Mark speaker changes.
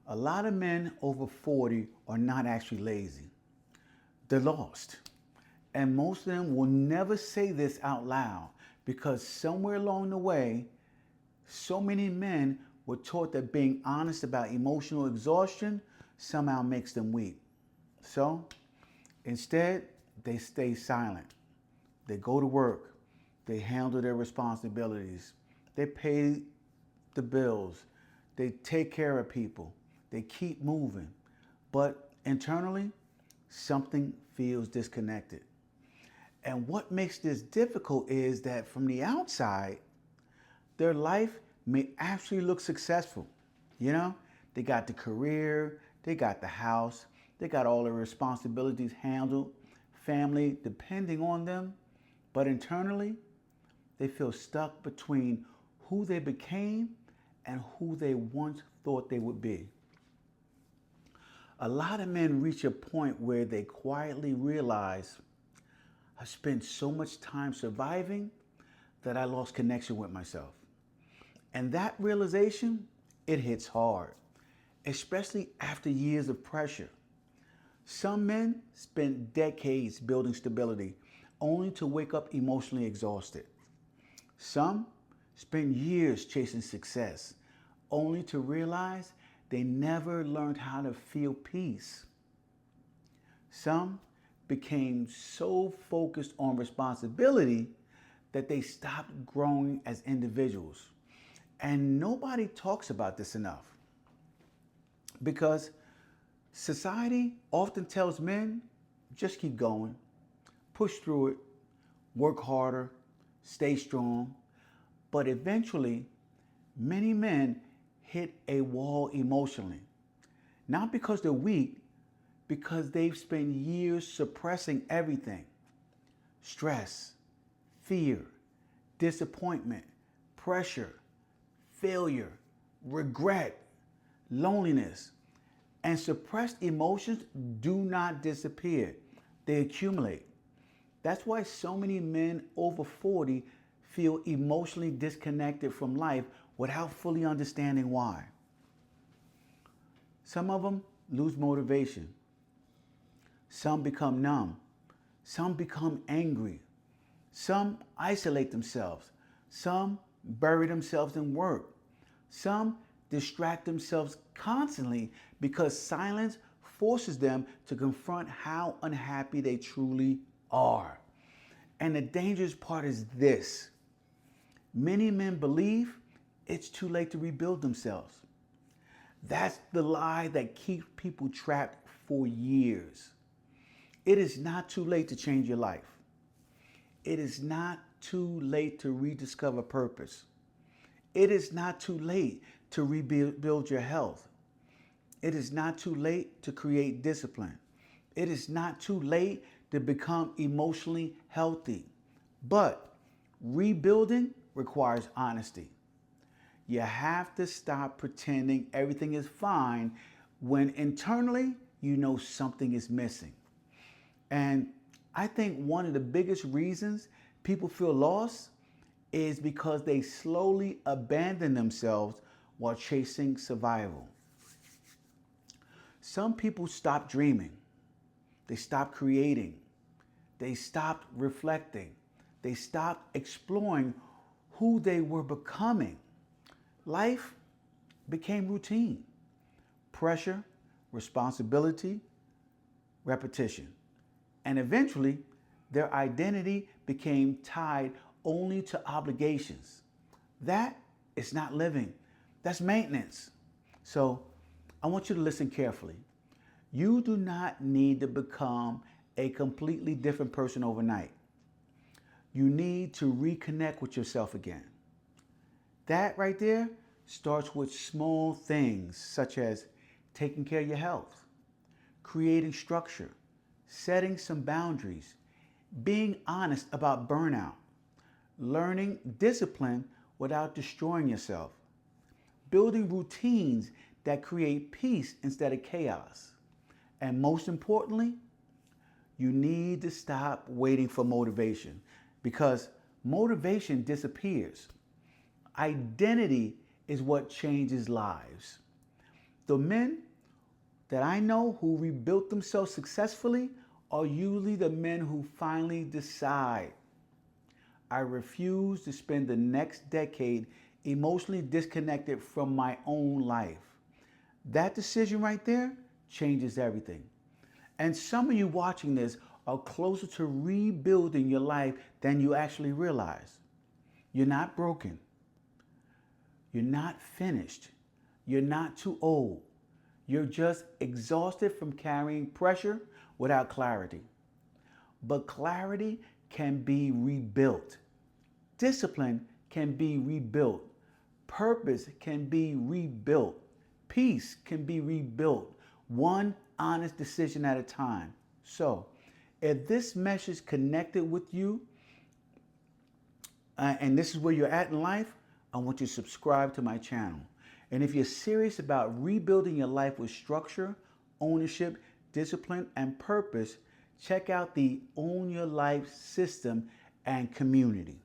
Speaker 1: A lot of men over 40 are not actually lazy. They're lost. And most of them will never say this out loud because somewhere along the way, so many men were taught that being honest about emotional exhaustion somehow makes them weak. So instead, they stay silent. They go to work. They handle their responsibilities. They pay the bills. They take care of people. They keep moving. But internally, something feels disconnected. And what makes this difficult is that from the outside, their life may actually look successful. You know, they got the career, they got the house, they got all their responsibilities handled, family depending on them. But internally, they feel stuck between who they became and who they once thought they would be. A lot of men reach a point where they quietly realize, I spent so much time surviving that I lost connection with myself. And that realization, it hits hard, especially after years of pressure. Some men spend decades building stability only to wake up emotionally exhausted. Some spend years chasing success only to realize they never learned how to feel peace. Some became so focused on responsibility that they stopped growing as individuals. And nobody talks about this enough because society often tells men, just keep going, push through it, work harder, stay strong. But eventually, many men hit a wall emotionally. Not because they're weak, because they've spent years suppressing everything. Stress, fear, disappointment, pressure, failure, regret, loneliness. And suppressed emotions do not disappear. They accumulate. That's why so many men over 40 feel emotionally disconnected from life without fully understanding why. Some of them lose motivation. Some become numb. Some become angry. Some isolate themselves. Some bury themselves in work. Some distract themselves constantly because silence forces them to confront how unhappy they truly are. And the dangerous part is this. Many men believe it's too late to rebuild themselves. That's the lie that keeps people trapped for years. It is not too late to change your life. It is not too late to rediscover purpose. It is not too late to rebuild your health. It is not too late to create discipline. It is not too late to become emotionally healthy. But rebuilding requires honesty. You have to stop pretending everything is fine when internally you know something is missing. And I think one of the biggest reasons people feel lost is because they slowly abandon themselves while chasing survival. Some people stop dreaming. They stop creating. They stopped reflecting. They stopped exploring who they were becoming. Life became routine, pressure, responsibility, repetition. And eventually, their identity became tied only to obligations. That is not living. That's maintenance. So I want you to listen carefully. You do not need to become a completely different person overnight. You need to reconnect with yourself again. That right there starts with small things such as taking care of your health, creating structure, setting some boundaries, being honest about burnout, learning discipline without destroying yourself, building routines that create peace instead of chaos. And most importantly, you need to stop waiting for motivation because motivation disappears. Identity is what changes lives. The men that I know who rebuilt themselves successfully are usually the men who finally decide, I refuse to spend the next decade emotionally disconnected from my own life. That decision right there changes everything. And some of you watching this are closer to rebuilding your life than you actually realize. You're not broken. You're not finished. You're not too old. You're just exhausted from carrying pressure without clarity. But clarity can be rebuilt. Discipline can be rebuilt. Purpose can be rebuilt. Peace can be rebuilt. One honest decision at a time. So, if this message connected with you, and this is where you're at in life, I want you to subscribe to my channel. And if you're serious about rebuilding your life with structure, ownership, discipline, and purpose, check out the Own Your Life system and community.